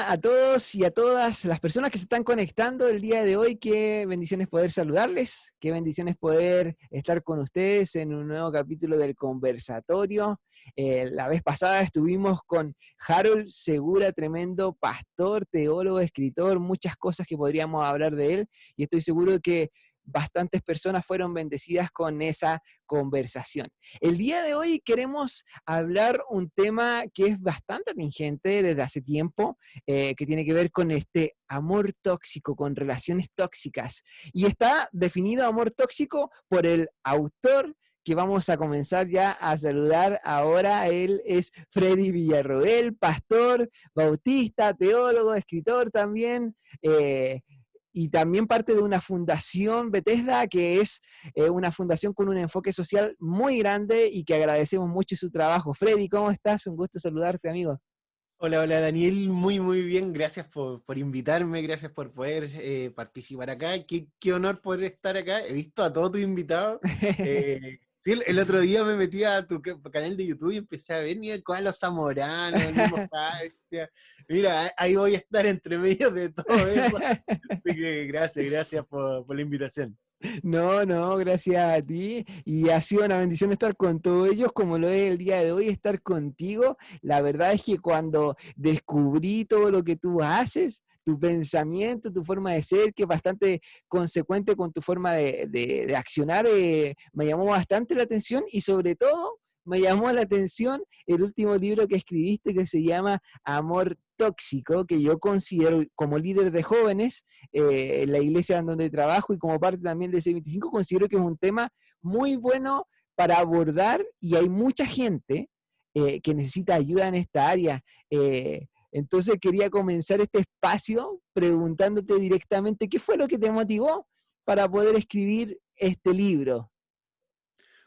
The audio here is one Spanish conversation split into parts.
Hola a todos y a todas las personas que se están conectando el día de hoy. Qué bendiciones poder saludarles, qué bendiciones poder estar con ustedes en un nuevo capítulo del conversatorio. La vez pasada estuvimos con Harold Segura, tremendo pastor, teólogo, escritor, muchas cosas que podríamos hablar de él, y estoy seguro de que bastantes personas fueron bendecidas con esa conversación. El día de hoy queremos hablar un tema que es bastante atingente desde hace tiempo, que tiene que ver con este amor tóxico, con relaciones tóxicas. Y está definido amor tóxico por el autor que vamos a comenzar ya a saludar ahora. Él es Freddy Villarroel, pastor, bautista, teólogo, escritor también, y también parte de una fundación Bethesda, que es una fundación con un enfoque social muy grande y que agradecemos mucho su trabajo. Freddy, ¿cómo estás? Un gusto saludarte, amigo. Hola, hola Daniel, muy bien, gracias por invitarme, gracias por poder participar acá, qué honor poder estar acá, he visto a todos tus invitados, sí, el otro día me metí a tu canal de YouTube y empecé a ver, mira, los Zamoranos, el mismo Hastia, mira, ahí voy a estar entre medio de todo eso, así que gracias por la invitación. No, gracias a ti. Y ha sido una bendición estar con todos ellos, como lo es el día de hoy, estar contigo. La verdad es que cuando descubrí todo lo que tú haces, tu pensamiento, tu forma de ser, que es bastante consecuente con tu forma de accionar, me llamó bastante la atención, y sobre todo me llamó la atención el último libro que escribiste, que se llama Amor Tóxico, que yo considero como líder de jóvenes en la iglesia en donde trabajo y como parte también de C25, considero que es un tema muy bueno para abordar, y hay mucha gente que necesita ayuda en esta área. Entonces quería comenzar este espacio preguntándote directamente qué fue lo que te motivó para poder escribir este libro.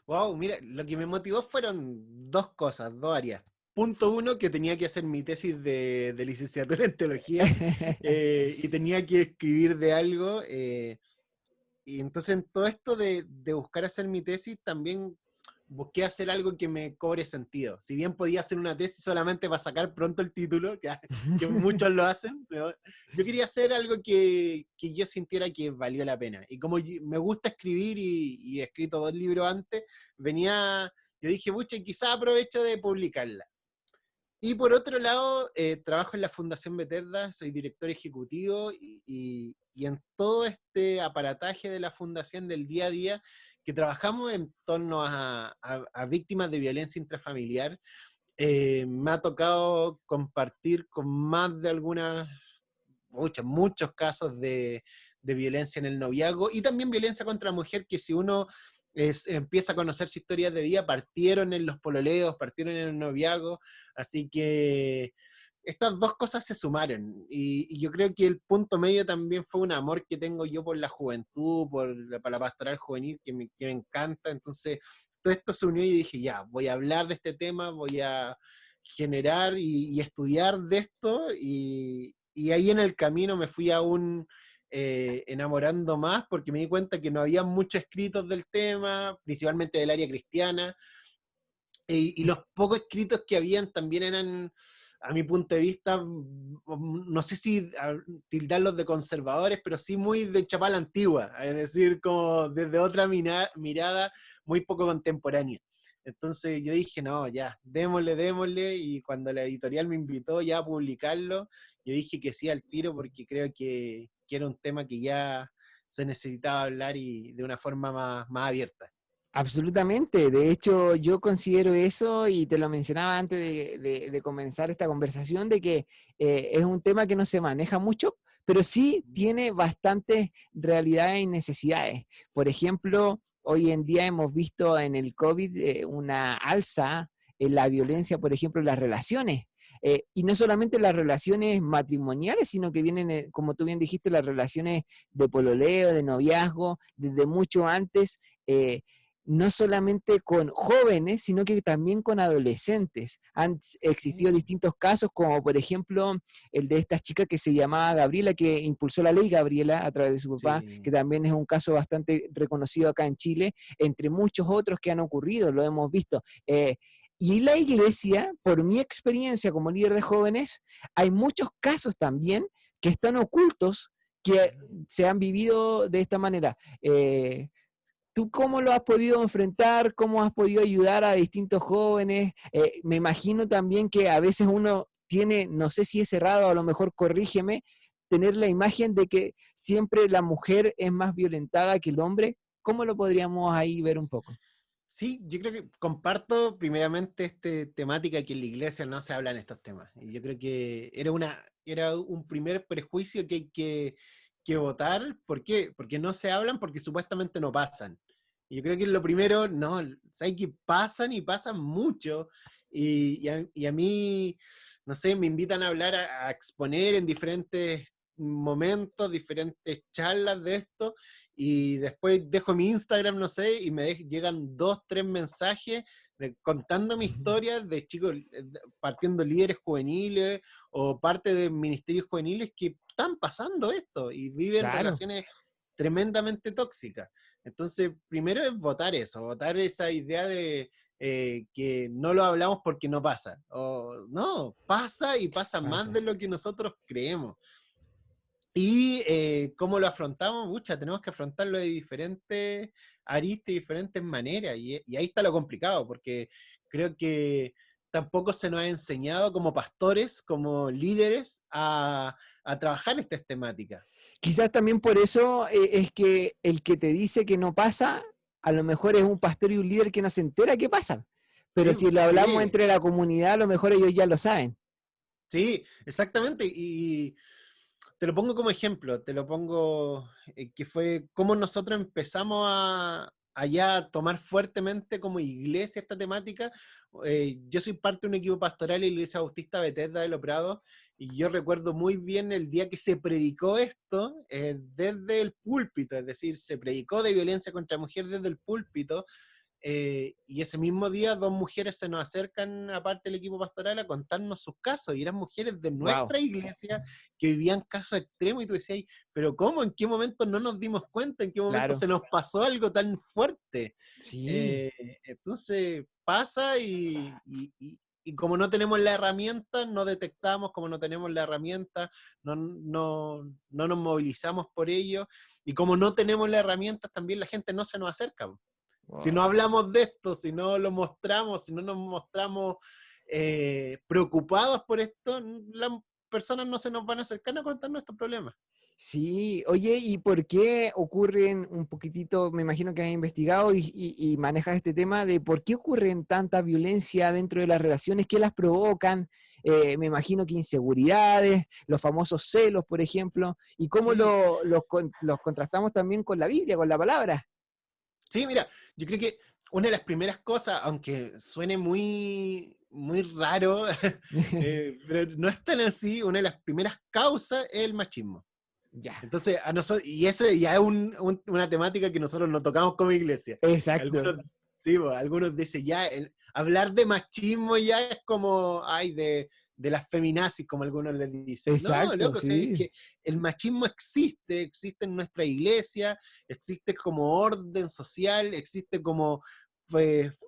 Wow, mira, lo que me motivó fueron dos cosas, dos áreas. Punto uno, que tenía que hacer mi tesis de licenciatura en teología y tenía que escribir de algo. Y entonces en todo esto de buscar hacer mi tesis, también busqué hacer algo que me cobre sentido. Si bien podía hacer una tesis solamente para sacar pronto el título, que muchos lo hacen, pero yo quería hacer algo que yo sintiera que valió la pena. Y como me gusta escribir y he escrito 2 libros antes, yo dije, mucho, y quizás aprovecho de publicarla. Y por otro lado, trabajo en la Fundación Bethesda, soy director ejecutivo y en todo este aparataje de la fundación del día a día, que trabajamos en torno a víctimas de violencia intrafamiliar, me ha tocado compartir con más de muchos casos de violencia en el noviazgo y también violencia contra la mujer, que si uno empieza a conocer su historia de vida, partieron en los pololeos, partieron en el noviazgo, así que estas dos cosas se sumaron y yo creo que el punto medio también fue un amor que tengo yo por la juventud, para la pastoral juvenil que me encanta, entonces todo esto se unió y dije, ya, voy a hablar de este tema, voy a generar y estudiar de esto y ahí en el camino me fui aún enamorando más porque me di cuenta que no había muchos escritos del tema, principalmente del área cristiana, y los pocos escritos que habían también eran, a mi punto de vista, no sé si tildarlos de conservadores, pero sí muy de chapala antigua, es decir, como desde otra mirada muy poco contemporánea. Entonces yo dije, no, ya, démosle, y cuando la editorial me invitó ya a publicarlo, yo dije que sí al tiro porque creo que era un tema que ya se necesitaba hablar y de una forma más abierta. Absolutamente, de hecho yo considero eso, y te lo mencionaba antes de comenzar esta conversación, de que es un tema que no se maneja mucho, pero sí tiene bastantes realidades y necesidades. Por ejemplo, hoy en día hemos visto en el COVID una alza en la violencia, por ejemplo, en las relaciones. Y no solamente las relaciones matrimoniales, sino que vienen, como tú bien dijiste, las relaciones de pololeo, de noviazgo, desde mucho antes. No solamente con jóvenes, sino que también con adolescentes. Han existido distintos casos, como por ejemplo el de esta chica que se llamaba Gabriela, que impulsó la ley Gabriela a través de su papá, que Sí. también es un caso bastante reconocido acá en Chile, entre muchos otros que han ocurrido, lo hemos visto. Y la iglesia, por mi experiencia como líder de jóvenes, hay muchos casos también que están ocultos, que se han vivido de esta manera. ¿Tú cómo lo has podido enfrentar? ¿Cómo has podido ayudar a distintos jóvenes? Me imagino también que a veces uno tiene, no sé si es errado, a lo mejor corrígeme, tener la imagen de que siempre la mujer es más violentada que el hombre. ¿Cómo lo podríamos ahí ver un poco? Sí, yo creo que comparto primeramente esta temática que en la iglesia no se hablan estos temas. Y yo creo que era un primer prejuicio que hay que votar. ¿Por qué? Porque no se hablan, porque supuestamente no pasan. Y yo creo que lo primero, no, hay que pasan y pasan mucho. Y a mí, no sé, me invitan a hablar, a exponer en diferentes momentos, diferentes charlas de esto, y después dejo mi Instagram, no sé, y llegan 2, 3 mensajes contando mi historia de chicos partiendo líderes juveniles o parte de ministerios juveniles que están pasando esto y viven Claro, relaciones tremendamente tóxicas. Entonces, primero es votar esa idea de que no lo hablamos porque no pasa. O no, pasa y pasa más pasa. de lo que nosotros creemos. Y cómo lo afrontamos, mucha, tenemos que afrontarlo de diferentes aristas y diferentes maneras. Y ahí está lo complicado, porque creo que tampoco se nos ha enseñado como pastores, como líderes, a trabajar estas temáticas. Quizás también por eso es que el que te dice que no pasa, a lo mejor es un pastor y un líder que no se entera que pasa. Pero Sí, si lo hablamos sí, entre la comunidad, a lo mejor ellos ya lo saben. sí, exactamente. Y te lo pongo como ejemplo, te lo pongo que fue cómo nosotros empezamos a ya tomar fuertemente como iglesia esta temática. Yo soy parte de un equipo pastoral en la Iglesia Bautista Bethesda de Los Prados, y yo recuerdo muy bien el día que se predicó esto desde el púlpito, es decir, se predicó de violencia contra la mujer desde el púlpito. Y ese mismo día 2 mujeres se nos acercan, aparte del equipo pastoral, a contarnos sus casos, y eran mujeres de Wow, nuestra iglesia que vivían casos extremos, y tú decías, pero ¿cómo? ¿En qué momento no nos dimos cuenta? ¿En qué momento claro. se nos pasó algo tan fuerte? Sí, Eh, entonces pasa y como no tenemos la herramienta, no detectamos, como no tenemos la herramienta, no nos movilizamos por ello, y como no tenemos la herramienta, también la gente no se nos acerca. Si no wow. hablamos de esto, si no lo mostramos, si no nos mostramos preocupados por esto, las personas no se nos van a acercar a contar nuestros problemas. Sí, oye, ¿y por qué ocurren un poquitito, me imagino que has investigado y manejas este tema de por qué ocurren tanta violencia dentro de las relaciones, qué las provocan? Me imagino que inseguridades, los famosos celos, por ejemplo, y cómo Sí, los contrastamos también con la Biblia, con la palabra. sí, mira, yo creo que una de las primeras cosas, aunque suene muy, muy raro, pero no es tan así, una de las primeras causas es el machismo. Ya, Entonces, a nosotros, y ese ya es una temática que nosotros no tocamos como iglesia. exacto, Algunos, sí, pues, algunos dicen ya, hablar de machismo ya es como, ay, de las feminazis, como algunos les dicen. No, exacto, loco, o sea, es sí, que el machismo existe en nuestra iglesia, existe como orden social, existe como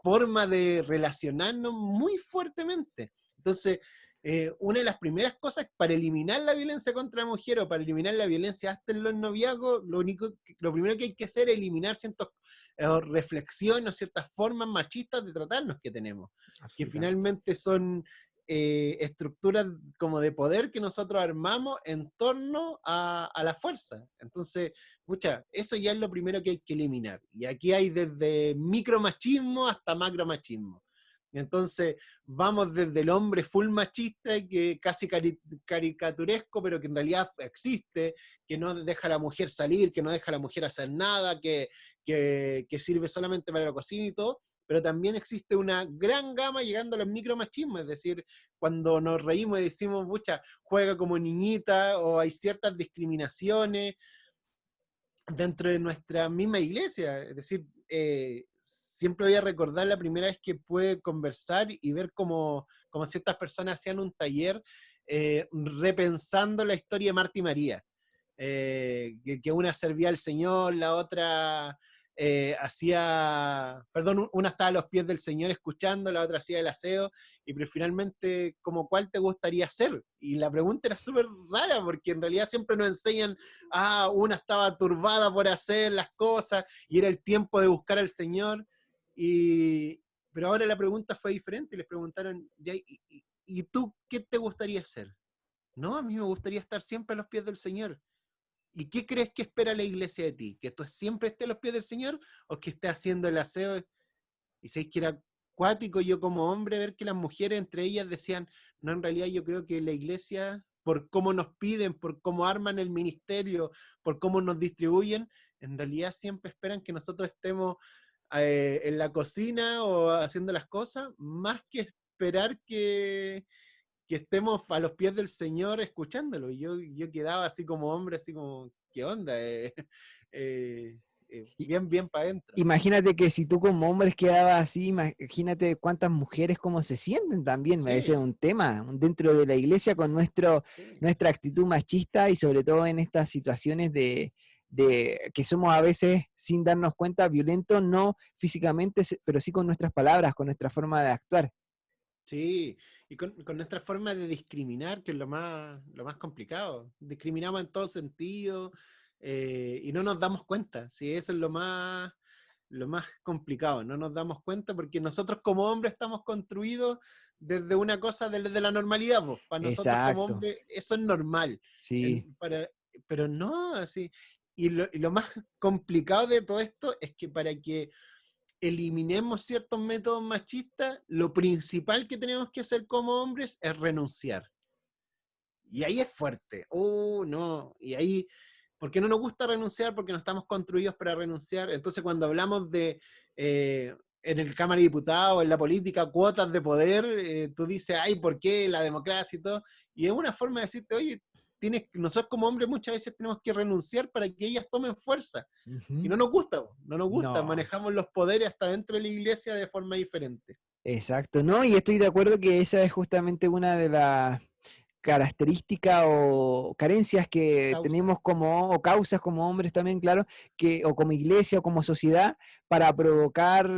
forma de relacionarnos muy fuertemente. Entonces, una de las primeras cosas para eliminar la violencia contra la mujer o para eliminar la violencia hasta en los noviazgos, lo primero que hay que hacer es eliminar ciertas reflexiones o ciertas formas machistas de tratarnos que tenemos, que absolutamente. finalmente son estructuras como de poder que nosotros armamos en torno a la fuerza. Entonces, mucha, eso ya es lo primero que hay que eliminar. Y aquí hay desde micromachismo hasta macromachismo. Entonces, vamos desde el hombre full machista, que casi caricaturesco, pero que en realidad existe, que no deja a la mujer salir, que no deja a la mujer hacer nada, que sirve solamente para la cocina y todo, pero también existe una gran gama llegando a los micromachismos, es decir, cuando nos reímos y decimos, mucha, juega como niñita, o hay ciertas discriminaciones dentro de nuestra misma iglesia, es decir, siempre voy a recordar la primera vez que pude conversar y ver cómo ciertas personas hacían un taller repensando la historia de Marta y María. Que una servía al Señor, la otra una estaba a los pies del Señor escuchando, la otra hacía el aseo, pero finalmente, como cuál te gustaría hacer? Y la pregunta era súper rara, porque en realidad siempre nos enseñan, una estaba turbada por hacer las cosas, y era el tiempo de buscar al Señor, pero ahora la pregunta fue diferente, y les preguntaron, ¿y tú qué te gustaría hacer? No, a mí me gustaría estar siempre a los pies del Señor. ¿Y qué crees que espera la iglesia de ti? ¿Que tú siempre estés a los pies del Señor o que estés haciendo el aseo? Y sabéis que era cuático yo como hombre ver que las mujeres entre ellas decían, no, en realidad yo creo que la iglesia, por cómo nos piden, por cómo arman el ministerio, por cómo nos distribuyen, en realidad siempre esperan que nosotros estemos en la cocina o haciendo las cosas, más que esperar que estemos a los pies del Señor escuchándolo. Y yo quedaba así como hombre, así como, ¿qué onda? Bien, bien para adentro. Imagínate que si tú como hombre quedabas así, imagínate cuántas mujeres como se sienten también, me parece Sí, un tema dentro de la iglesia con sí. nuestra actitud machista y sobre todo en estas situaciones de que somos a veces, sin darnos cuenta, violentos, no físicamente, pero sí con nuestras palabras, con nuestra forma de actuar. Sí, y con nuestra forma de discriminar, que es lo más complicado. Discriminamos en todo sentido y no nos damos cuenta. Sí, eso es lo más complicado. No nos damos cuenta porque nosotros como hombres estamos construidos desde una cosa, desde la normalidad. Pues. Para nosotros como Exacto, hombres eso es normal. sí. Pero no, así. Y lo más complicado de todo esto es que para que eliminemos ciertos métodos machistas, lo principal que tenemos que hacer como hombres es renunciar. Y ahí es fuerte. No. Y ahí, ¿por qué no nos gusta renunciar? Porque no estamos construidos para renunciar. Entonces, cuando hablamos de, en el Cámara de Diputados, en la política, cuotas de poder, tú dices, ay, ¿por qué la democracia y todo? Y es una forma de decirte, oye, nosotros como hombres muchas veces tenemos que renunciar para que ellas tomen fuerza. Y Ujú. no nos gusta, No. manejamos los poderes hasta dentro de la iglesia de forma diferente. Exacto, no, y estoy de acuerdo que esa es justamente una de las características o carencias que Causa. tenemos como, o causas como hombres también, claro, o como iglesia o como sociedad, para provocar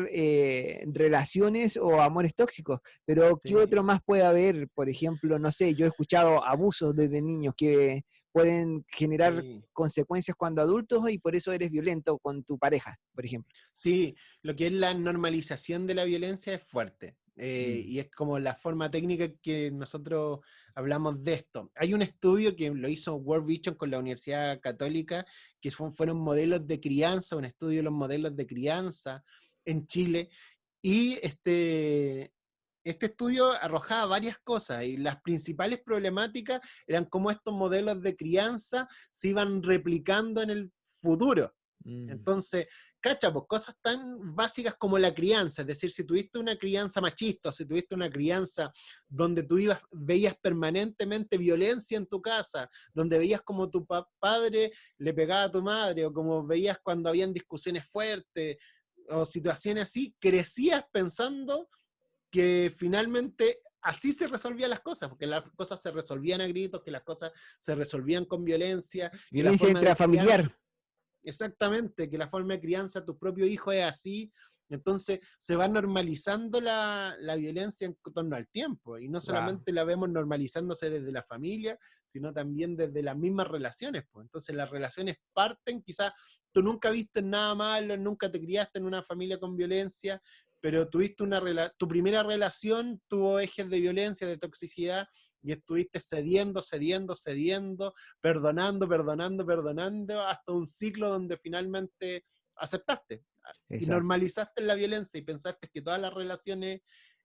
relaciones o amores tóxicos. Pero, ¿qué Sí, otro más puede haber? Por ejemplo, no sé, yo he escuchado abusos desde niños que pueden generar sí. consecuencias cuando adultos y por eso eres violento con tu pareja, por ejemplo. Sí, lo que es la normalización de la violencia es fuerte. Mm. Y es como la forma técnica que nosotros hablamos de esto. Hay un estudio que lo hizo World Vision con la Universidad Católica, que fueron modelos de crianza, un estudio de los modelos de crianza en Chile, y este estudio arrojaba varias cosas, y las principales problemáticas eran cómo estos modelos de crianza se iban replicando en el futuro. Mm. Entonces, cacha, pues cosas tan básicas como la crianza, es decir, si tuviste una crianza machista, o si tuviste una crianza donde veías permanentemente violencia en tu casa, donde veías como tu padre le pegaba a tu madre, o como veías cuando habían discusiones fuertes, o situaciones así, crecías pensando que finalmente así se resolvían las cosas, porque las cosas se resolvían a gritos, que las cosas se resolvían con violencia, que la Violencia forma de criar intrafamiliar. exactamente, que la forma de crianza de tu propio hijo es así, entonces se va normalizando la violencia en torno al tiempo, y no Wow. solamente la vemos normalizándose desde la familia, sino también desde las mismas relaciones, pues. Entonces las relaciones parten, quizás tú nunca viste nada malo, nunca te criaste en una familia con violencia, pero tuviste tu primera relación tuvo ejes de violencia, de toxicidad, y estuviste cediendo, perdonando, hasta un ciclo donde finalmente aceptaste y Exacto. normalizaste la violencia y pensaste que todas las relaciones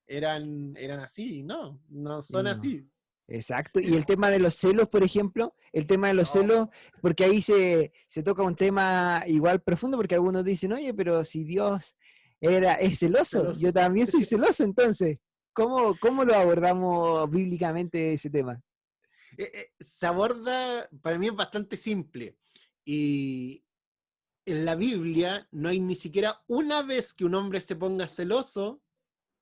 eran así, y no Y son no. así. Exacto. Y el tema de los celos, por ejemplo, el tema de los celos, No, porque ahí se toca un tema igual profundo, porque algunos dicen, oye, pero si Dios es celoso, yo celoso. también soy celoso, entonces, ¿cómo lo abordamos bíblicamente ese tema? Se aborda, para mí es bastante simple, y en la Biblia no hay ni siquiera una vez que un hombre se ponga celoso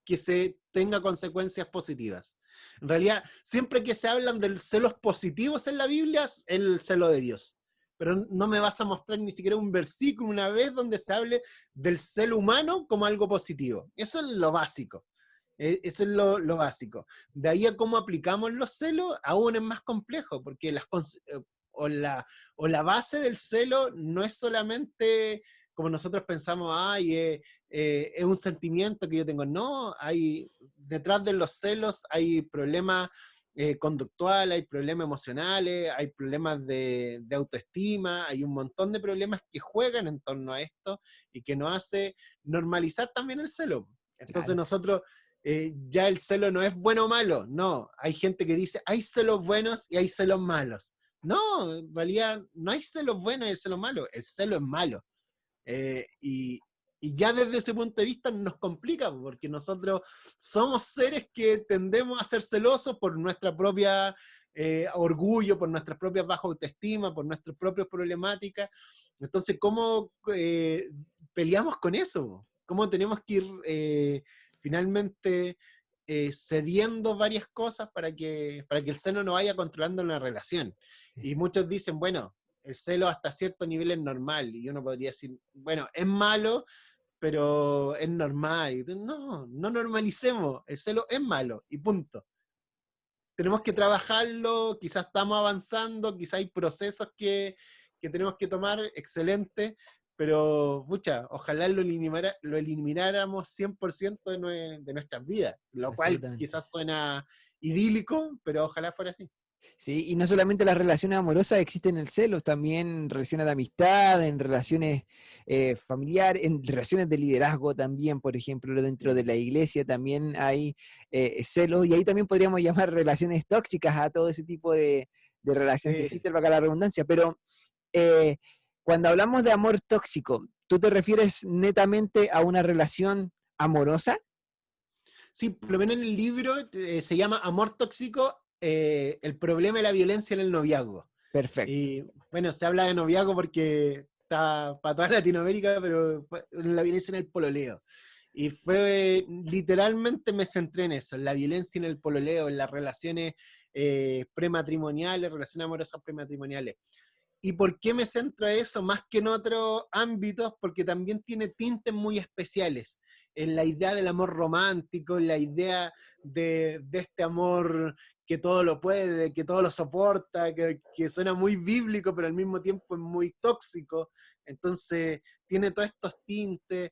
que se tenga consecuencias positivas. En realidad, siempre que se hablan de celos positivos en la Biblia, es el celo de Dios. pero no me vas a mostrar ni siquiera un versículo una vez donde se hable del celo humano como algo positivo. Eso es lo básico. Eso es lo básico. De ahí a cómo aplicamos los celos, aún es más complejo, porque o la base del celo no es solamente como nosotros pensamos, ay, es un sentimiento que yo tengo. No, detrás de los celos hay problemas conductuales, hay problemas emocionales, hay problemas de autoestima, hay un montón de problemas que juegan en torno a esto y que nos hace normalizar también el celo. Entonces Claro. nosotros ya el celo no es bueno o malo, no, hay gente que dice hay celos buenos y hay celos malos. No, en realidad no hay celos buenos y el celo malo, el celo es malo. Eh, y, y ya desde ese punto de vista nos complica, porque nosotros somos seres que tendemos a ser celosos por nuestra propia orgullo, por nuestras propias baja autoestima, por nuestras propias problemáticas. Entonces, ¿cómo peleamos con eso? ¿Cómo tenemos que ir finalmente cediendo varias cosas para que el celo no vaya controlando la relación? Y muchos dicen, bueno, el celo hasta cierto nivel es normal, y uno podría decir, bueno, es malo, pero es normal. Y no, no normalicemos, el celo es malo, y punto. Tenemos que trabajarlo, quizás estamos avanzando, quizás hay procesos que tenemos que tomar, excelente, pero, pucha, ojalá lo elimináramos 100% de nuestras vidas, lo cual Absolutamente. quizás suena idílico, pero ojalá fuera así. Sí, y no solamente las relaciones amorosas existen el celos, también en relaciones de amistad, en relaciones familiares, en relaciones de liderazgo también, por ejemplo, dentro de la iglesia también hay celos, y ahí también podríamos llamar relaciones tóxicas a todo ese tipo de relación que Sí. existe, para la redundancia. Pero eh, cuando hablamos de amor tóxico, ¿tú te refieres netamente a una relación amorosa? Sí, por lo menos en el libro se llama Amor Tóxico, el problema de la violencia en el noviazgo. Perfecto. Y bueno, se habla de noviazgo porque está para toda Latinoamérica, pero la violencia en el pololeo. Y fue, literalmente me centré en eso, en la violencia en el pololeo, en las relaciones prematrimoniales, relaciones amorosas prematrimoniales. ¿Y por qué me centro en eso más que en otros ámbitos? Porque también tiene tintes muy especiales. En la idea del amor romántico, en la idea de este amor que todo lo puede, que todo lo soporta, que suena muy bíblico, pero al mismo tiempo es muy tóxico. Entonces, tiene todos estos tintes.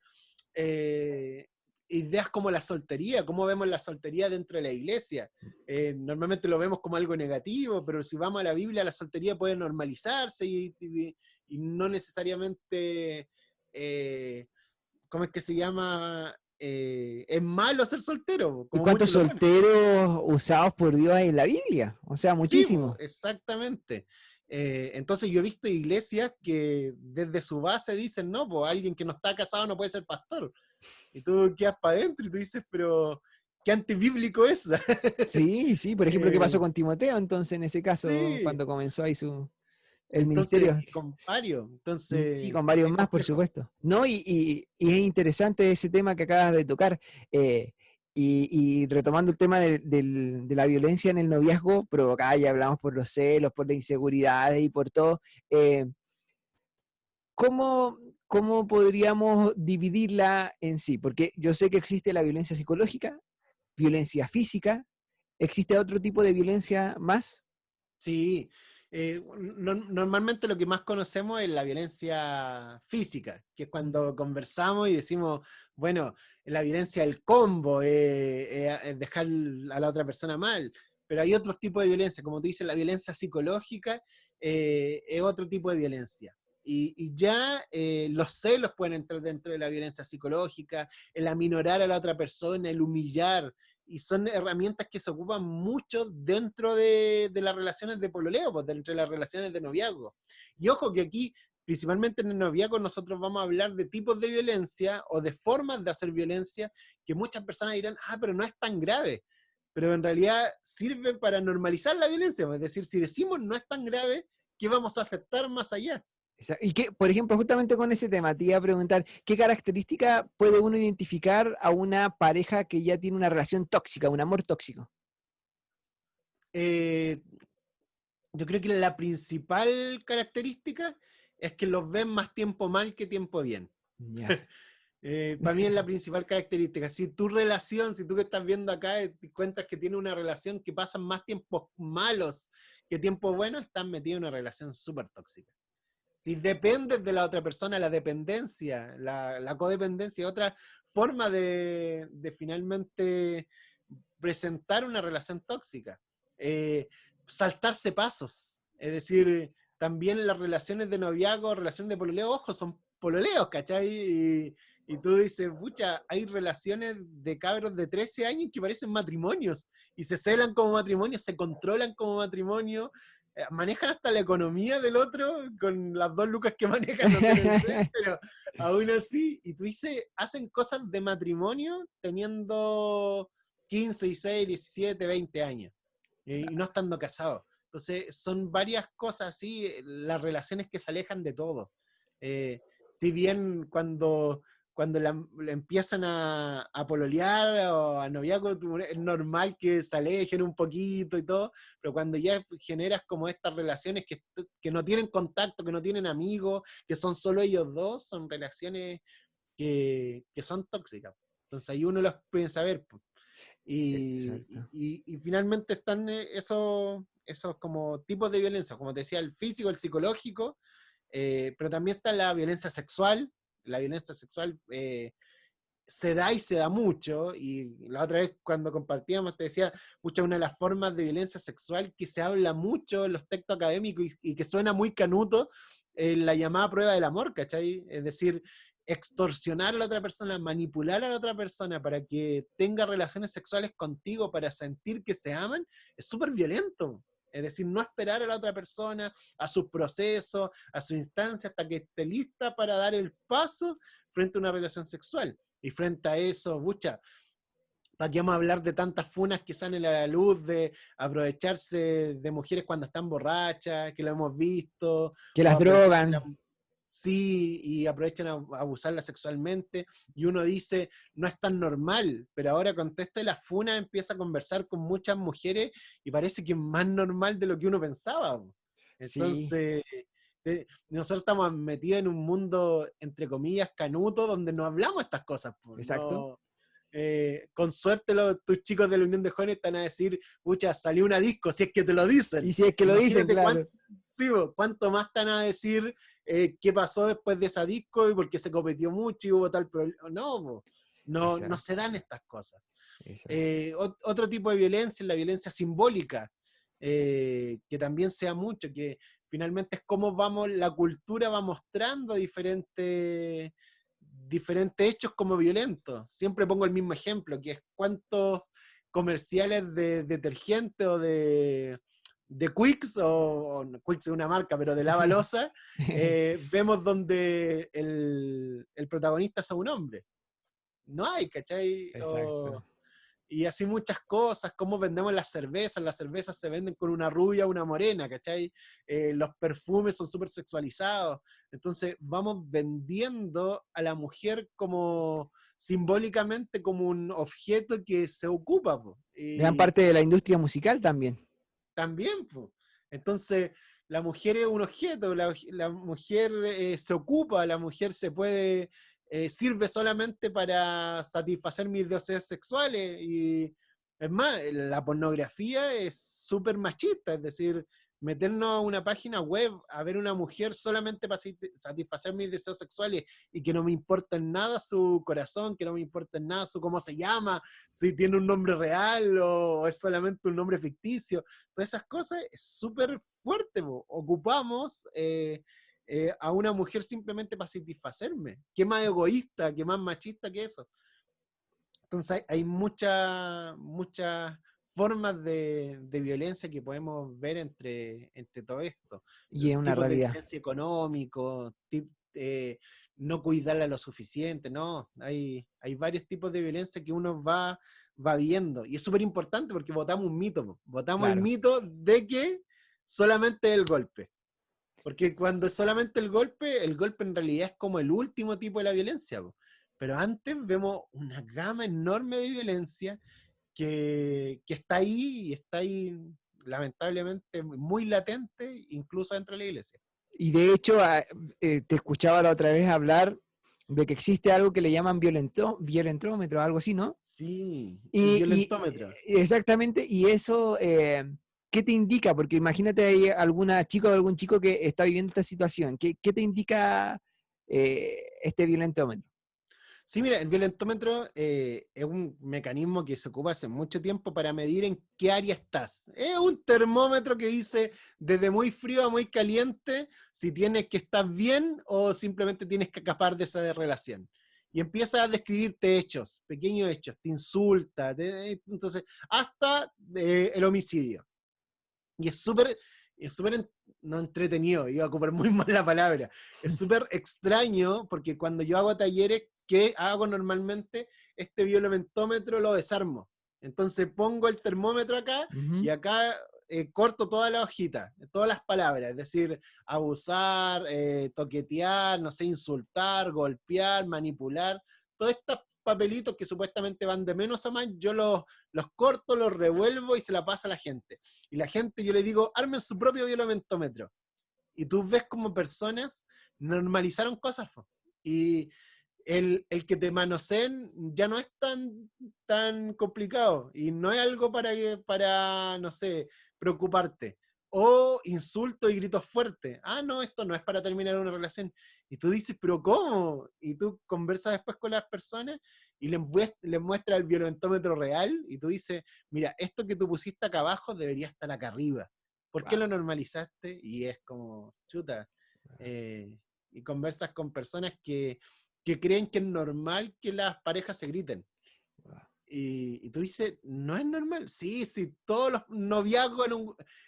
eh, Ideas como la soltería, cómo vemos la soltería dentro de la iglesia. Normalmente lo vemos como algo negativo, pero si vamos a la Biblia, la soltería puede normalizarse y no necesariamente, ¿cómo es que se llama? Es malo ser soltero, ¿Y como cuántos muchos lo ponen. solteros usados por Dios hay en la Biblia? O sea, Sí, po, muchísimos. exactamente. Entonces yo he visto iglesias que desde su base dicen, no, pues alguien que no está casado no puede ser pastor. Y tú quedas para adentro y tú dices, pero qué antibíblico es. Sí, sí, por ejemplo, ¿qué pasó Eh, con Timoteo entonces en ese caso, sí, cuando comenzó ahí el entonces, ministerio? con varios, Sí, entonces con varios es más, por complejo. supuesto. No, y es interesante ese tema que acabas de tocar. Y retomando el tema de la violencia en el noviazgo provocada, ya hablamos por los celos, por las inseguridades y por todo. eh, ¿Cómo, cómo podríamos dividirla en sí? Porque yo sé que existe la violencia psicológica, violencia física, ¿existe otro tipo de violencia más? Sí, normalmente lo que más conocemos es la violencia física, que es cuando conversamos y decimos, bueno, la violencia del combo, es dejar a la otra persona mal, pero hay otros tipos de violencia, como tú dices, la violencia psicológica es otro tipo de violencia. Y ya los celos pueden entrar dentro de la violencia psicológica, el aminorar a la otra persona, el humillar, y son herramientas que se ocupan mucho dentro de las relaciones de pololeo, pues, dentro de las relaciones de noviazgo. Y ojo que aquí, principalmente en el noviazgo, nosotros vamos a hablar de tipos de violencia o de formas de hacer violencia que muchas personas dirán, ah, pero no es tan grave. Pero en realidad sirve para normalizar la violencia. Es decir, si decimos no es tan grave, ¿qué vamos a aceptar más allá? Y que, por ejemplo, justamente con ese tema, te iba a preguntar, ¿qué característica puede uno identificar a una pareja que ya tiene una relación tóxica, un amor tóxico? Eh, yo creo que la principal característica es que los ven más tiempo mal que tiempo bien. Ya. Para mí es la principal característica. Si tu relación, si tú que estás viendo acá, te cuentas que tiene una relación que pasan más tiempos malos que tiempos buenos, estás metido en una relación súper tóxica. Si dependes de la otra persona, la dependencia, la codependencia, otra forma de finalmente presentar una relación tóxica. Saltarse pasos. Es decir, también las relaciones de noviazgo, relaciones de pololeo, ojo, son pololeos, ¿cachai? Y tú dices, pucha, hay relaciones de cabros de 13 años que parecen matrimonios y se celan como matrimonio, se controlan como matrimonio, manejan hasta la economía del otro con las 2 lucas que manejan, no sé en el mes, pero aún así, y tú dices, hacen cosas de matrimonio teniendo 15, 16, 17, 20 años y no estando casados. Entonces, son varias cosas así, las relaciones que se alejan de todo. Si bien cuando la empiezan a pololear o a noviazgo, es normal que se alejen un poquito y todo, pero cuando ya generas como estas relaciones que no tienen contacto, que no tienen amigos, que son solo ellos dos, son relaciones que son tóxicas. Entonces ahí uno los piensa ver. Exacto. Y finalmente están esos como tipos de violencia, como te decía, el físico, el psicológico, pero también está la violencia sexual. La violencia sexual se da y se da mucho, y la otra vez cuando compartíamos te decía, muchas una de las formas de violencia sexual que se habla mucho en los textos académicos y que suena muy canuto, la llamada prueba del amor, ¿cachai? Es decir, extorsionar a la otra persona, manipular a la otra persona para que tenga relaciones sexuales contigo, para sentir que se aman, es súper violento. Es decir, no esperar a la otra persona, a sus procesos, a su instancia, hasta que esté lista para dar el paso frente a una relación sexual. Y frente a eso, bucha, ¿para qué vamos a hablar de tantas funas que salen a la luz, de aprovecharse de mujeres cuando están borrachas, que lo hemos visto, Que o las aprovecharse de la... drogan. Sí, y aprovechan a abusarla sexualmente, y uno dice, no es tan normal, pero ahora con todo esto de las funas empieza a conversar con muchas mujeres y parece que es más normal de lo que uno pensaba. Sí, Entonces, nosotros estamos metidos en un mundo, entre comillas, canuto, donde no hablamos estas cosas, pues, exacto. no, con suerte tus chicos de la Unión de Jóvenes están a decir, pucha, salió una disco, si es que te lo Y dicen. si es que lo dicen, Imagínate claro. sí, cuánto más están a decir qué pasó después de esa disco y por qué se competió mucho y hubo tal problema. No, no, no se Exacto, dan estas cosas. exacto. Otro tipo de violencia es la violencia simbólica, que también sea mucho, que finalmente es cómo la cultura va mostrando diferentes hechos como violentos. Siempre pongo el mismo ejemplo, que es cuántos comerciales de detergente o de Quicks, o Quicks es una marca, pero de lavalosa, vemos donde el protagonista es un hombre. No hay, ¿cachai? Exacto. Y así muchas cosas, cómo vendemos las cervezas se venden con una rubia o una morena, ¿cachai? Los perfumes son súper sexualizados, entonces vamos vendiendo a la mujer como simbólicamente como un objeto que se ocupa, po. Gran Y parte de la industria musical también. también, po. Entonces la mujer es un objeto, la mujer se ocupa, la mujer se puede sirve solamente para satisfacer mis deseos sexuales. Y es más, la pornografía es súper machista, es decir, meternos a una página web a ver una mujer solamente para satisfacer mis deseos sexuales y que no me importa en nada su corazón, que no me importa en nada su cómo se llama, si tiene un nombre real o es solamente un nombre ficticio. Todas esas cosas es súper fuerte, po. Ocupamos a una mujer simplemente para satisfacerme. ¿Qué más egoísta, qué más machista que eso? Entonces hay muchas formas de violencia que podemos ver entre todo esto. Y es una Tipos de realidad. violencia económico, no cuidarla lo suficiente, ¿no? Hay varios tipos de violencia que uno va viendo. Y es súper importante porque votamos un mito. Votamos el Claro. mito de que solamente el golpe. Porque cuando es solamente el golpe en realidad es como el último tipo de la violencia, po. Pero antes vemos una gama enorme de violencia que está ahí y está ahí lamentablemente muy latente, incluso dentro de la iglesia. Y de hecho, te escuchaba la otra vez hablar de que existe algo que le llaman violentómetro, algo así, ¿no? Sí, el Y violentómetro. exactamente, y eso, ¿qué te indica? Porque imagínate hay alguna chica o algún chico que está viviendo esta situación. ¿Qué te indica este violentómetro? Sí, mira, el violentómetro es un mecanismo que se ocupa hace mucho tiempo para medir en qué área estás. Es un termómetro que dice desde muy frío a muy caliente si tienes que estar bien o simplemente tienes que escapar de esa relación. Y empieza a describirte hechos, pequeños hechos, te insulta, entonces, hasta el homicidio. Y no entretenido, iba a ocupar muy mal la palabra. Es súper extraño porque cuando yo hago talleres, ¿qué hago normalmente? Este violentómetro lo desarmo. Entonces pongo el termómetro acá y Ujú. acá corto toda la hojita, todas las palabras, es decir, abusar, toquetear, no sé, insultar, golpear, manipular, todos estos papelitos que supuestamente van de menos a más, yo los corto, los revuelvo y se la paso a la gente. Y la gente, yo le digo, armen su propio violentómetro. Y tú ves como personas normalizaron cosas. Y el que te manoseen ya no es tan complicado. Y no es algo para, no sé, preocuparte. O insultos y gritos fuertes. Ah, no, esto no es para terminar una relación. Y tú dices, pero ¿cómo? Y tú conversas después con las personas y les muestra el violentómetro real y tú dices, mira, esto que tú pusiste acá abajo debería estar acá arriba. ¿Por qué Wow, lo normalizaste? Y es como, chuta. eh, y conversas con personas que creen que es normal que las parejas se griten. wow. Y tú dices, no es normal. Sí, sí, todos los noviazgos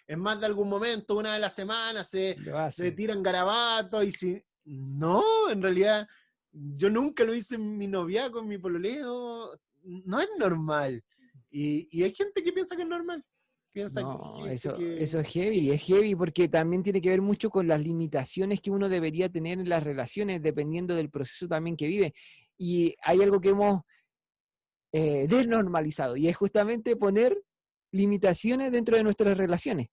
en más de algún momento, una de la semana, Lo se hacen. tiran garabatos y si. No, en realidad, yo nunca lo hice en mi noviazgo, en mi pololeo. No es normal. Y hay gente que piensa que es normal. Piensa que No, gente eso que. es heavy porque también tiene que ver mucho con las limitaciones que uno debería tener en las relaciones, dependiendo del proceso también que vive. Y hay algo que hemos desnormalizado y es justamente poner limitaciones dentro de nuestras relaciones.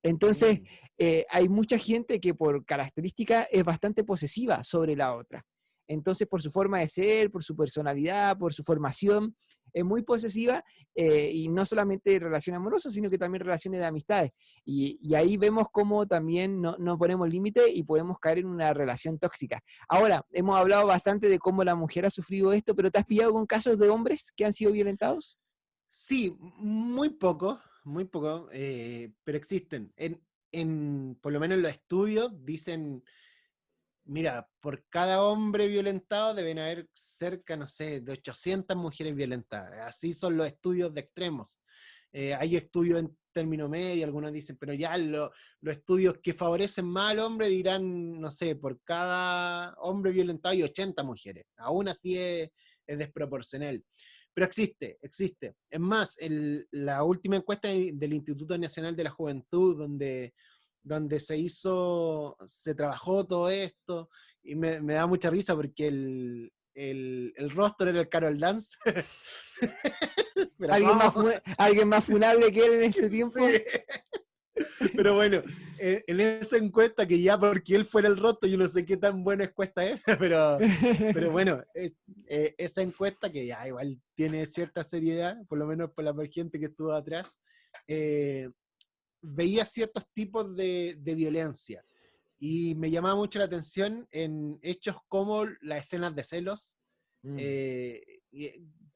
Entonces, Sí. hay mucha gente que por característica es bastante posesiva sobre la otra. Entonces, por su forma de ser, por su personalidad, por su formación, es muy posesiva y no solamente relaciones amorosas, sino que también relaciones de amistades. Y ahí vemos cómo también no ponemos límite y podemos caer en una relación tóxica. Ahora, hemos hablado bastante de cómo la mujer ha sufrido esto, pero ¿te has pillado con casos de hombres que han sido violentados? Sí, muy poco, pero existen. Por lo menos en los estudios dicen, mira, por cada hombre violentado deben haber cerca, no sé, de 800 mujeres violentadas. Así son los estudios de extremos. Hay estudios en término medio, algunos dicen, pero ya los estudios que favorecen más al hombre dirán, no sé, por cada hombre violentado hay 80 mujeres. Aún así es desproporcional. Pero existe. Es más, la última encuesta del Instituto Nacional de la Juventud, donde se trabajó todo esto, y me da mucha risa porque el rostro era el Carol Dance. Pero ¿cómo? Alguien más funable que él en este tiempo? Sí. Pero bueno, en esa encuesta, que ya porque él fuera el rostro, yo no sé qué tan buena encuesta es, pero bueno, esa encuesta que ya igual tiene cierta seriedad, por lo menos por la gente que estuvo atrás, veía ciertos tipos de violencia. Y me llamaba mucho la atención en hechos como las escenas de celos. Mm. eh,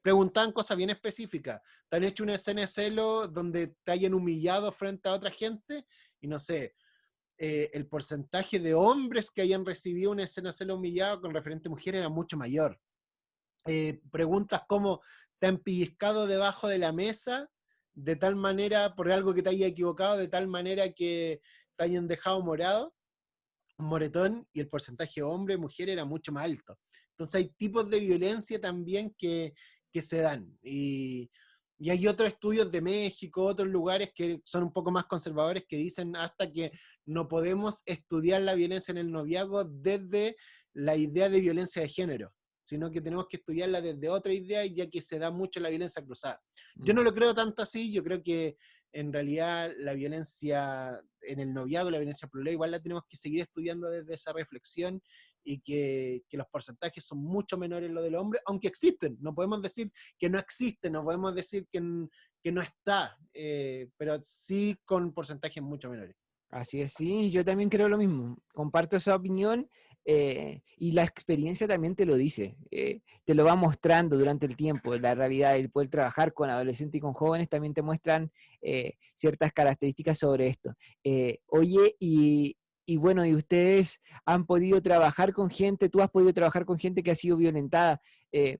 Preguntaban cosas bien específicas. ¿Te han hecho una escena de celos donde te hayan humillado frente a otra gente? Y no sé, el porcentaje de hombres que hayan recibido una escena de celos humillado con referente a mujeres era mucho mayor. Preguntas como, ¿te han pellizcado debajo de la mesa de tal manera, por algo que te haya equivocado, de tal manera que te hayan dejado morado? Un moretón, y el porcentaje de hombre y mujer era mucho más alto. Entonces hay tipos de violencia también que se dan. Y hay otros estudios de México, otros lugares que son un poco más conservadores, que dicen hasta que no podemos estudiar la violencia en el noviazgo desde la idea de violencia de género, sino que tenemos que estudiarla desde otra idea, ya que se da mucho la violencia cruzada. Yo no Mm. lo creo tanto así, yo creo que en realidad la violencia en el noviazgo, la violencia pololeo, igual la tenemos que seguir estudiando desde esa reflexión, y que los porcentajes son mucho menores en lo del hombre, aunque existen. No podemos decir que no existe, no podemos decir que no está, pero sí con porcentajes mucho menores. Así es, sí, yo también creo lo mismo. Comparto esa opinión, y la experiencia también te lo dice, te lo va mostrando durante el tiempo. La realidad, el poder trabajar con adolescentes y con jóvenes también te muestran ciertas características sobre esto. Oye, y bueno, y ustedes han podido trabajar con gente, tú has podido trabajar con gente que ha sido violentada. ¿Qué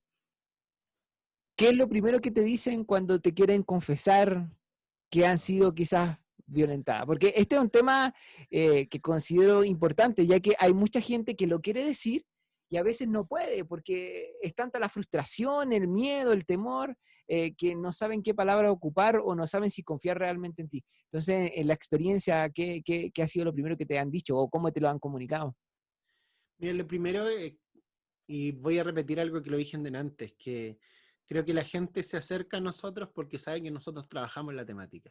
es lo primero que te dicen cuando te quieren confesar que han sido quizás violentadas? Porque este es un tema que considero importante, ya que hay mucha gente que lo quiere decir y a veces no puede, porque es tanta la frustración, el miedo, el temor, que no saben qué palabra ocupar o no saben si confiar realmente en ti. Entonces, en la experiencia, ¿qué ha sido lo primero que te han dicho o cómo te lo han comunicado? Mira, lo primero, y voy a repetir algo que lo dije antes, que creo que la gente se acerca a nosotros porque sabe que nosotros trabajamos en la temática.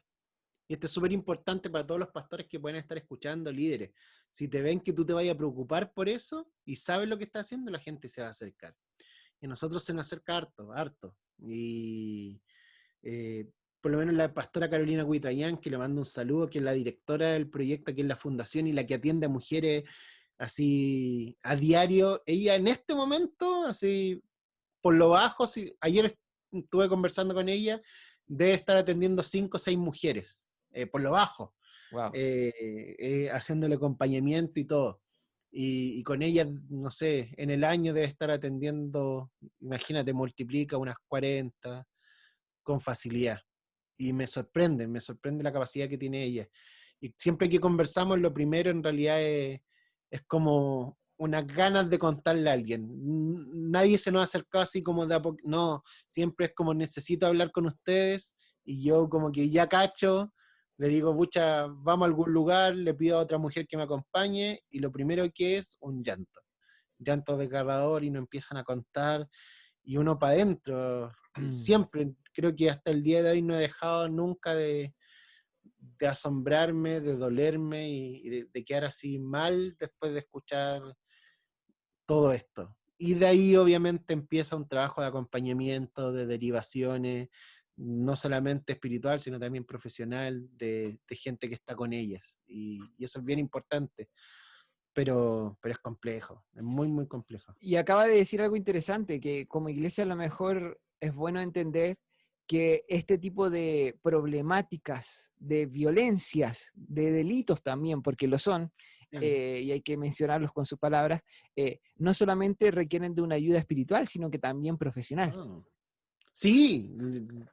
Y esto es súper importante para todos los pastores que pueden estar escuchando, líderes. Si te ven que tú te vayas a preocupar por eso y sabes lo que está haciendo, la gente se va a acercar. Y a nosotros se nos acerca harto, harto. Y eh, por lo menos la pastora Carolina Huitrayán, que le mando un saludo, que es la directora del proyecto, que es la fundación y la que atiende a mujeres así a diario. Ella en este momento, así por lo bajo, ayer estuve conversando con ella, debe estar atendiendo 5 o 6 mujeres, por lo bajo, Wow. haciéndole acompañamiento y todo. Y con ella, no sé, en el año debe estar atendiendo, imagínate, multiplica unas 40 con facilidad. Y me sorprende la capacidad que tiene ella. Y siempre que conversamos, lo primero en realidad es como unas ganas de contarle a alguien. Nadie se nos ha acercado así como de a poco, no, siempre es como necesito hablar con ustedes, y yo como que ya cacho, le digo, pucha, vamos a algún lugar, le pido a otra mujer que me acompañe, y lo primero que es un llanto desgarrador, y nos empiezan a contar, y uno para adentro. Mm, Siempre, creo que hasta el día de hoy no he dejado nunca de asombrarme, de dolerme y de quedar así mal después de escuchar todo esto. Y de ahí obviamente empieza un trabajo de acompañamiento, de derivaciones, no solamente espiritual, sino también profesional, de gente que está con ellas. Y eso es bien importante, pero es complejo, es muy, muy complejo. Y acaba de decir algo interesante, que como iglesia a lo mejor es bueno entender que este tipo de problemáticas, de violencias, de delitos también, porque lo son, y hay que mencionarlos con sus palabras, no solamente requieren de una ayuda espiritual, sino que también profesional. Oh. Sí,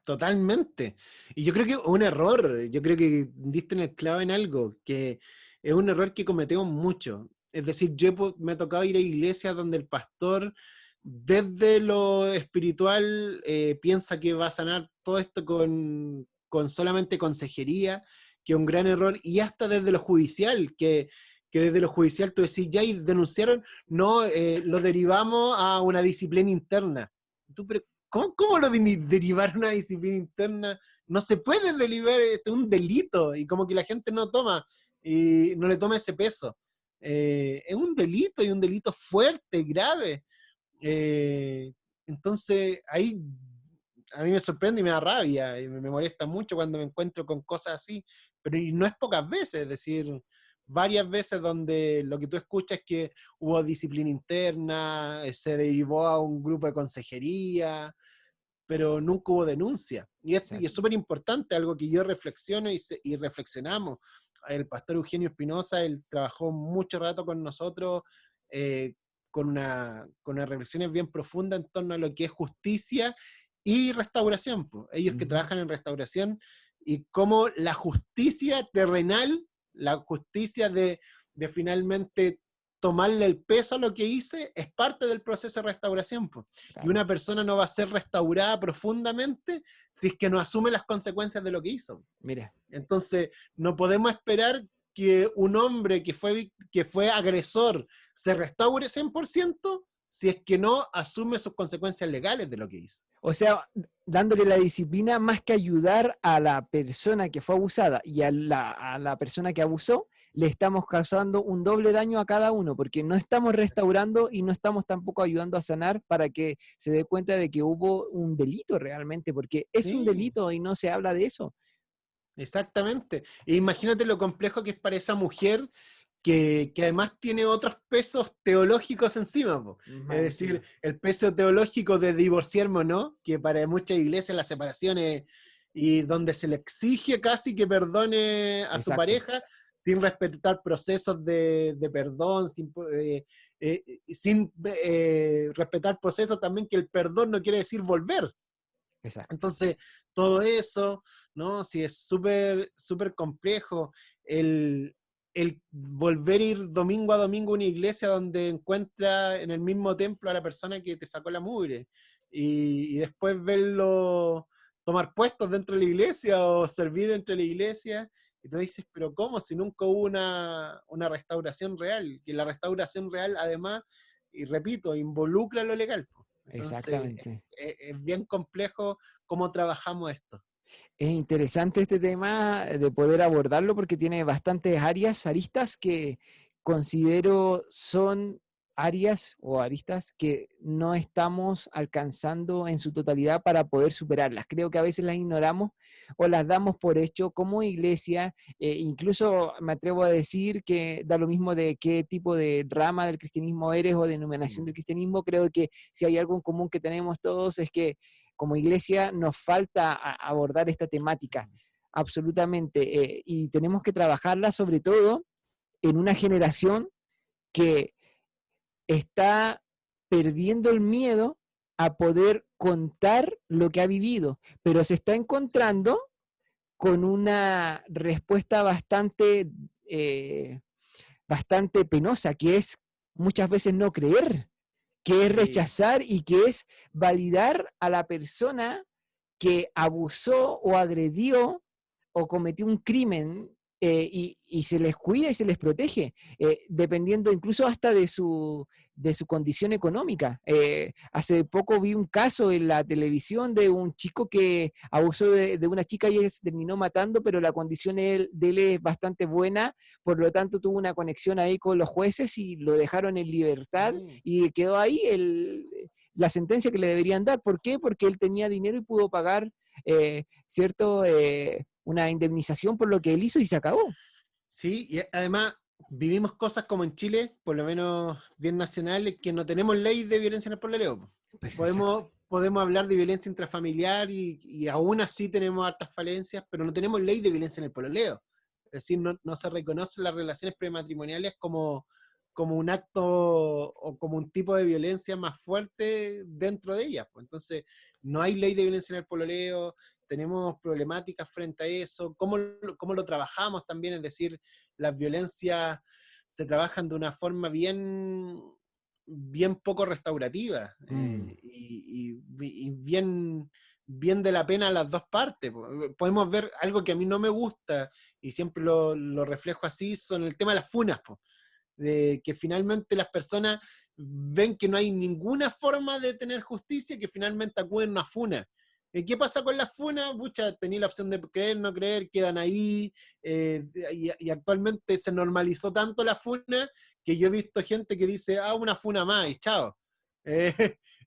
totalmente. Y yo creo que es un error, yo creo que diste en el clavo en algo, que es un error que cometemos mucho. Es decir, me ha tocado ir a iglesias donde el pastor, desde lo espiritual, piensa que va a sanar todo esto con solamente consejería, que es un gran error, y hasta desde lo judicial, que desde lo judicial tú decís, ya y denunciaron, no, lo derivamos a una disciplina interna. Tú, pero ¿cómo lo derivar a una disciplina interna? No se puede derivar, es un delito, y como que la gente no toma, y no le toma ese peso. Es un delito, y un delito fuerte, grave. Eh, entonces, ahí a mí me sorprende y me da rabia, y me molesta mucho cuando me encuentro con cosas así, pero y no es pocas veces, es decir, varias veces donde lo que tú escuchas es que hubo disciplina interna, se derivó a un grupo de consejería, pero nunca hubo denuncia. Y es Exacto. súper importante, algo que yo reflexiono y reflexionamos. El pastor Eugenio Espinosa, él trabajó mucho rato con nosotros, eh, con unas reflexiones bien profundas en torno a lo que es justicia y restauración. Pues. Ellos que Ujú. trabajan en restauración, y cómo la justicia terrenal, la justicia de finalmente tomarle el peso a lo que hice, es parte del proceso de restauración. Pues. Y Claro. una persona no va a ser restaurada profundamente si es que no asume las consecuencias de lo que hizo. Mira, Entonces, no podemos esperar que un hombre que fue agresor se restaure 100% si es que no asume sus consecuencias legales de lo que hizo. O sea, dándole la disciplina más que ayudar a la persona que fue abusada y a la persona que abusó, le estamos causando un doble daño a cada uno, porque no estamos restaurando y no estamos tampoco ayudando a sanar para que se dé cuenta de que hubo un delito realmente, porque es un Sí, delito y no se habla de eso. exactamente. E imagínate lo complejo que es para esa mujer que además tiene otros pesos teológicos encima, po. Es Más decir, encima. el peso teológico de divorciarme o no, que para muchas iglesias la separación es, y donde se le exige casi que perdone a su Exacto, pareja sin respetar procesos de perdón, sin respetar procesos también que el perdón no quiere decir volver. exacto. Entonces, todo eso, ¿no? Sí, es súper, súper complejo el volver a ir domingo a domingo a una iglesia donde encuentra en el mismo templo a la persona que te sacó la mugre y después verlo tomar puestos dentro de la iglesia o servir dentro de la iglesia. Y tú dices, pero ¿cómo? Si nunca hubo una restauración real, que la restauración real además, y repito, involucra lo legal. Po. Entonces, Exactamente. es bien complejo cómo trabajamos esto. Es interesante este tema de poder abordarlo porque tiene bastantes áreas, aristas que considero son áreas o aristas que no estamos alcanzando en su totalidad para poder superarlas. Creo que a veces las ignoramos o las damos por hecho como iglesia. Incluso me atrevo a decir que da lo mismo de qué tipo de rama del cristianismo eres o denominación del cristianismo. Creo que si hay algo en común que tenemos todos es que como iglesia nos falta abordar esta temática, absolutamente, y tenemos que trabajarla sobre todo en una generación que está perdiendo el miedo a poder contar lo que ha vivido, pero se está encontrando con una respuesta bastante penosa, que es muchas veces no creer, que es Sí, rechazar y que es validar a la persona que abusó o agredió o cometió un crimen y se les cuida y se les protege, dependiendo incluso hasta de su condición económica. Hace poco vi un caso en la televisión de un chico que abusó de una chica y se terminó matando, pero la condición de él es bastante buena, por lo tanto tuvo una conexión ahí con los jueces y lo dejaron en libertad sí. y quedó ahí la sentencia que le deberían dar. ¿Por qué? Porque él tenía dinero y pudo pagar, ¿cierto? Una indemnización por lo que él hizo y se acabó. Sí, y además vivimos cosas como en Chile, por lo menos bien nacionales, que no tenemos ley de violencia en el pololeo. Po. Pues exacto. Podemos hablar de violencia intrafamiliar y aún así tenemos hartas falencias, pero no tenemos ley de violencia en el pololeo. Es decir, no se reconocen las relaciones prematrimoniales como un acto o como un tipo de violencia más fuerte dentro de ellas. Pues. Entonces, no hay ley de violencia en el pololeo, tenemos problemáticas frente a eso, cómo lo trabajamos también, es decir, las violencias se trabajan de una forma bien poco restaurativa Mm. y bien de la pena a las dos partes. Podemos ver algo que a mí no me gusta y siempre lo reflejo así, son el tema de las funas, de que finalmente las personas ven que no hay ninguna forma de tener justicia, que finalmente acuden a una funa. ¿Qué pasa con las funas? Pucha, tenía la opción de creer, no creer, quedan ahí, y actualmente se normalizó tanto la funa que yo he visto gente que dice, ah, una funa más, y chao. Eh,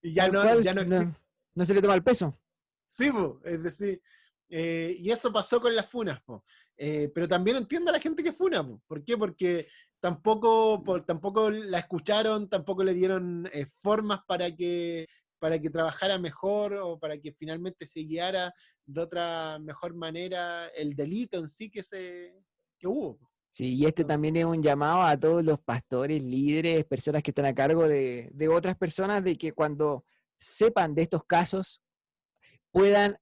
y Tal cual, ya no existe. no, no se le toma el peso. Sí, po, es decir, y eso pasó con las funas, po. Pero también entiendo a la gente que funa, po. ¿Por qué? Porque tampoco la escucharon, tampoco le dieron formas para que trabajara mejor o para que finalmente se guiara de otra mejor manera el delito en sí que hubo. Po. Sí, y este Entonces, también es un llamado a todos los pastores, líderes, personas que están a cargo de otras personas, de que cuando sepan de estos casos puedan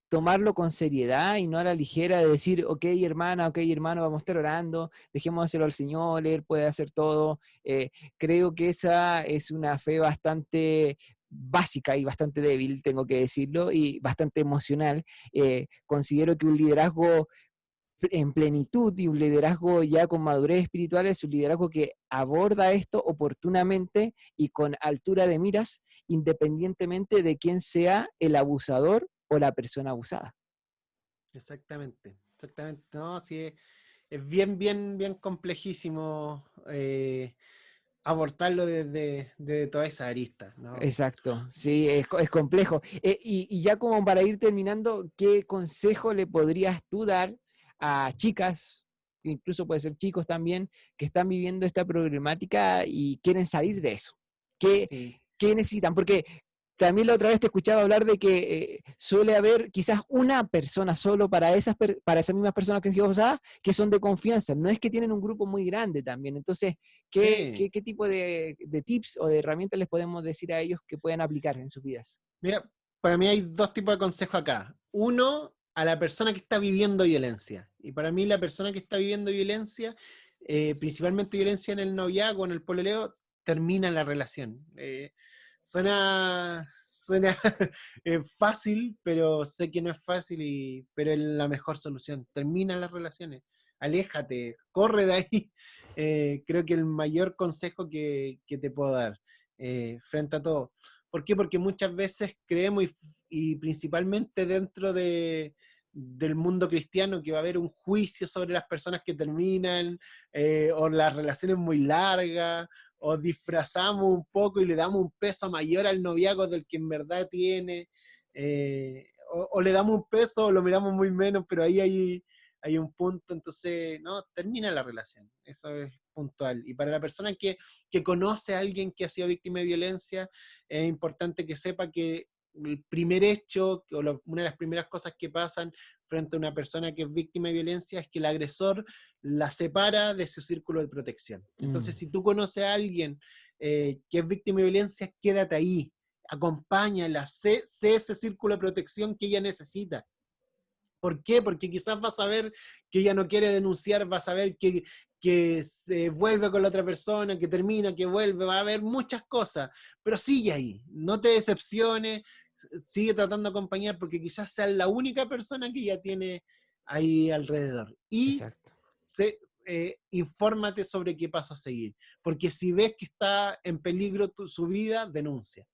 tomarlo con seriedad y no a la ligera de decir, ok hermana, ok hermano, vamos a estar orando, dejémoselo al Señor, Él puede hacer todo. Creo que esa es una fe bastante básica y bastante débil, tengo que decirlo, y bastante emocional. Considero que un liderazgo en plenitud y un liderazgo ya con madurez espiritual es un liderazgo que aborda esto oportunamente y con altura de miras, independientemente de quién sea el abusador o la persona abusada. Exactamente, exactamente. No, sí, es bien, bien, bien complejísimo abordarlo desde toda esa arista, ¿no? Exacto, sí, es complejo. Y ya como para ir terminando, ¿qué consejo le podrías tú dar a chicas, incluso puede ser chicos también, que están viviendo esta problemática y quieren salir de eso? ¿Qué, Sí, qué necesitan? Porque también la otra vez te escuchaba hablar de que suele haber quizás una persona solo para esas mismas personas que han sido abusadas, que son de confianza. No es que tienen un grupo muy grande también. Entonces, sí. qué tipo de tips o de herramientas les podemos decir a ellos que puedan aplicar en sus vidas? Mira, para mí hay dos tipos de consejos acá. Uno, a la persona que está viviendo violencia. Y para mí la persona que está viviendo violencia, principalmente violencia en el noviazgo, en el pololeo, termina la relación. Suena fácil, pero sé que no es fácil, pero es la mejor solución. Termina las relaciones. Aléjate, corre de ahí. Creo que el mayor consejo que te puedo dar frente a todo. ¿Por qué? Porque muchas veces creemos, y principalmente dentro del mundo cristiano, que va a haber un juicio sobre las personas que terminan, o las relaciones muy largas, o disfrazamos un poco y le damos un peso mayor al noviazgo del que en verdad tiene, o le damos un peso o lo miramos muy menos, pero ahí hay un punto. Entonces, no, termina la relación, eso es puntual. Y para la persona que conoce a alguien que ha sido víctima de violencia, es importante que sepa que el primer hecho, una de las primeras cosas que pasan frente a una persona que es víctima de violencia, es que el agresor la separa de su círculo de protección. Mm, Entonces, si tú conoces a alguien que es víctima de violencia, quédate ahí, acompáñala, sé ese círculo de protección que ella necesita. ¿Por qué? Porque quizás vas a ver que ella no quiere denunciar, vas a ver que se vuelve con la otra persona, que termina, que vuelve, va a haber muchas cosas, pero sigue ahí, no te decepciones, sigue tratando de acompañar, porque quizás sea la única persona que ella tiene ahí alrededor. Y exacto. infórmate sobre qué paso a seguir, porque si ves que está en peligro su vida, denuncia.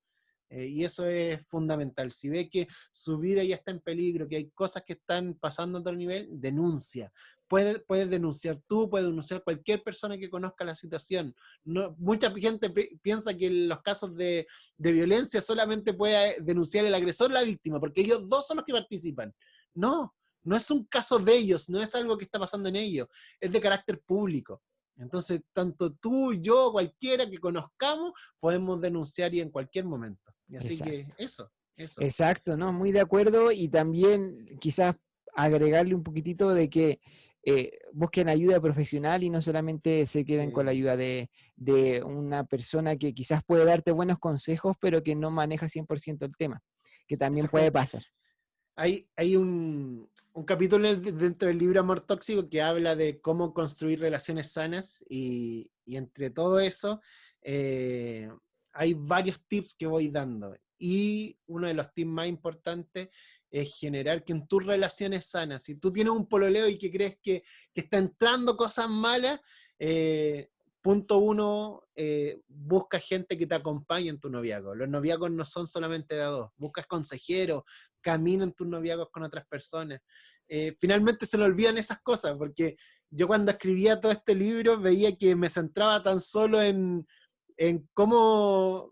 Y eso es fundamental. Si ve que su vida ya está en peligro, que hay cosas que están pasando a otro nivel, denuncia. Puedes denunciar tú, puedes denunciar cualquier persona que conozca la situación. No, mucha gente piensa que en los casos de violencia solamente puede denunciar el agresor o la víctima, porque ellos dos son los que participan. No, no es un caso de ellos, no es algo que está pasando en ellos, es de carácter público. Entonces, tanto tú, yo, cualquiera que conozcamos, podemos denunciar y en cualquier momento. Y así que Exacto. eso. Exacto, ¿no? Muy de acuerdo y también quizás agregarle un poquitito de que busquen ayuda profesional y no solamente se queden con la ayuda de una persona que quizás puede darte buenos consejos, pero que no maneja 100% el tema, que también puede Exactamente. pasar. Hay un capítulo dentro del libro Amor Tóxico que habla de cómo construir relaciones sanas y entre todo eso hay varios tips que voy dando. Y uno de los tips más importantes es generar que en tus relaciones sanas, si tú tienes un pololeo y que crees que está entrando cosas malas, eh, punto uno, busca gente que te acompañe en tu noviazgo. Los noviazgos no son solamente de a dos, buscas consejeros, camina en tus noviazgos con otras personas. Finalmente se le olvidan esas cosas, porque yo cuando escribía todo este libro veía que me centraba tan solo en cómo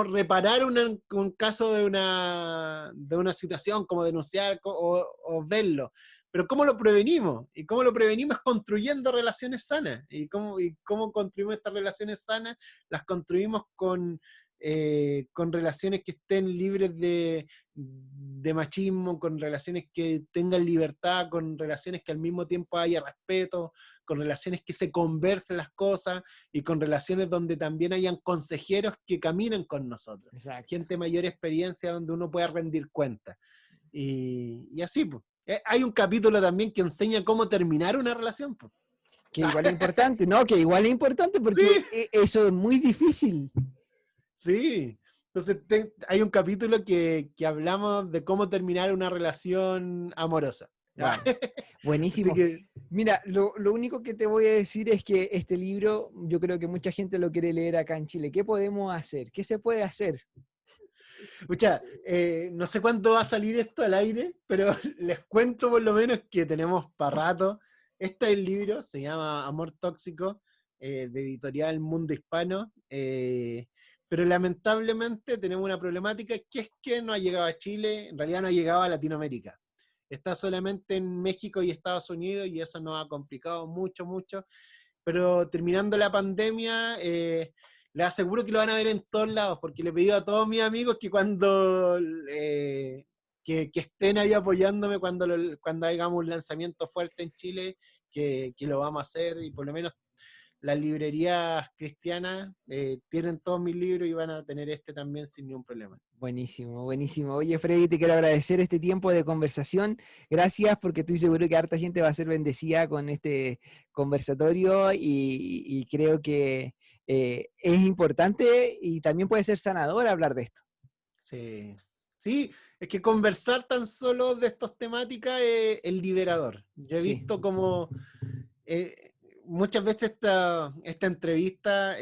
reparar un caso de una situación, cómo denunciar o verlo. Pero ¿cómo lo prevenimos? Y cómo lo prevenimos es construyendo relaciones sanas. ¿Y cómo construimos estas relaciones sanas? Las construimos con relaciones que estén libres de machismo, con relaciones que tengan libertad, con relaciones que al mismo tiempo haya respeto, con relaciones que se conversen las cosas y con relaciones donde también hayan consejeros que caminen con nosotros. Exacto. Gente mayor experiencia donde uno pueda rendir cuenta. Y así, pues. Hay un capítulo también que enseña cómo terminar una relación, pues. Que igual es importante, ¿no? Que igual es importante porque Sí, eso es muy difícil. sí. Entonces hay un capítulo que hablamos de cómo terminar una relación amorosa. Wow. Así Buenísimo. que, Mira, lo único que te voy a decir es que este libro, yo creo que mucha gente lo quiere leer acá en Chile. ¿Qué podemos hacer? ¿Qué se puede hacer? escucha, no sé cuándo va a salir esto al aire, pero les cuento por lo menos que tenemos para rato. Este es el libro, se llama Amor Tóxico, de editorial Mundo Hispano, pero lamentablemente tenemos una problemática que es que no ha llegado a Chile, en realidad no ha llegado a Latinoamérica. Está solamente en México y Estados Unidos y eso nos ha complicado mucho, mucho. Pero terminando la pandemia, les aseguro que lo van a ver en todos lados, porque le he pedido a todos mis amigos que cuando que estén ahí apoyándome cuando hagamos un lanzamiento fuerte en Chile, que lo vamos a hacer, y por lo menos las librerías cristianas tienen todos mis libros y van a tener este también sin ningún problema. Buenísimo, buenísimo. Oye, Freddy, te quiero agradecer este tiempo de conversación. Gracias, porque estoy seguro que harta gente va a ser bendecida con este conversatorio y creo que es importante y también puede ser sanador hablar de esto. Sí. Sí, es que conversar tan solo de estas temáticas es liberador. Yo he Sí, visto como eh, muchas veces esta entrevista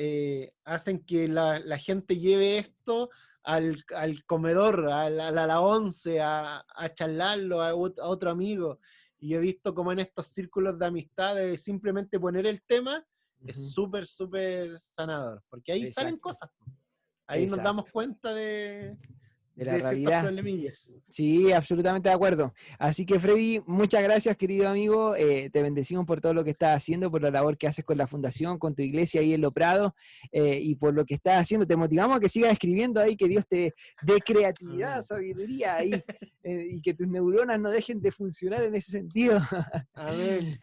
hacen que la gente lleve esto al comedor, a la once, a charlarlo a otro amigo. Y he visto como en estos círculos de amistad, de simplemente poner el tema, es ujú, súper, súper sanador, porque ahí salen exacto, cosas. Ahí nos damos exacto. cuenta de, De la de ciertos realidad. problemillas. Sí, absolutamente de acuerdo. Así que Freddy, muchas gracias, querido amigo. Te bendecimos por todo lo que estás haciendo, por la labor que haces con la fundación, con tu iglesia ahí en Lo Prado, y por lo que estás haciendo. Te motivamos a que sigas escribiendo ahí, que Dios te dé creatividad, Amén. sabiduría ahí, y que tus neuronas no dejen de funcionar en ese sentido. Amén.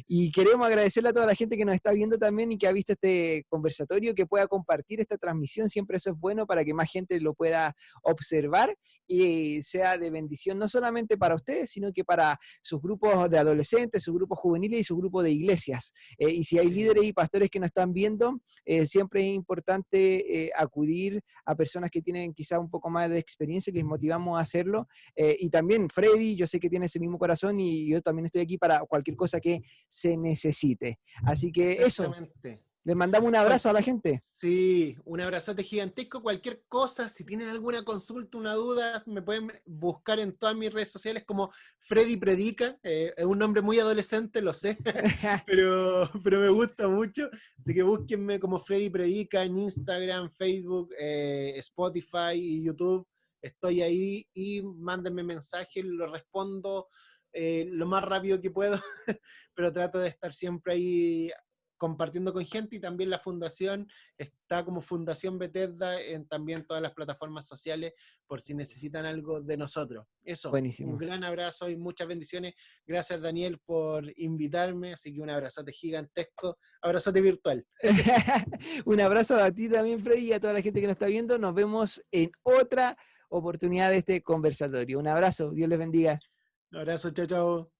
Y queremos agradecerle a toda la gente que nos está viendo también y que ha visto este conversatorio, que pueda compartir esta transmisión. Siempre eso es bueno para que más gente lo pueda observar y sea de bendición no solamente para ustedes, sino que para sus grupos de adolescentes, sus grupos juveniles y su grupo de iglesias. Y si hay Sí. líderes y pastores que nos están viendo, siempre es importante acudir a personas que tienen quizá un poco más de experiencia, que les motivamos a hacerlo. Y también Freddy, yo sé que tiene ese mismo corazón y yo también estoy aquí para cualquier cosa que se necesite. Así que eso, Exactamente. les mandamos un Cual- abrazo a la gente. sí, un abrazote gigantesco. Cualquier cosa, si tienen alguna consulta, una duda, me pueden buscar en todas mis redes sociales como Freddy Predica. Es un nombre muy adolescente, lo sé, pero me gusta mucho. Así que búsquenme como Freddy Predica en Instagram, Facebook, Spotify y YouTube. Estoy ahí y mándenme mensajes, lo respondo lo más rápido que puedo, pero trato de estar siempre ahí compartiendo con gente, y también la fundación está como Fundación Bethesda en también todas las plataformas sociales por si necesitan algo de nosotros. Eso, un Buenísimo. gran abrazo y muchas bendiciones. Gracias, Daniel, por invitarme, así que un abrazote gigantesco, abrazote virtual. Un abrazo a ti también, Freddy, y a toda la gente que nos está viendo. Nos vemos en otra oportunidad de este conversatorio. Un abrazo, Dios les bendiga. Un abrazo, chao, chao.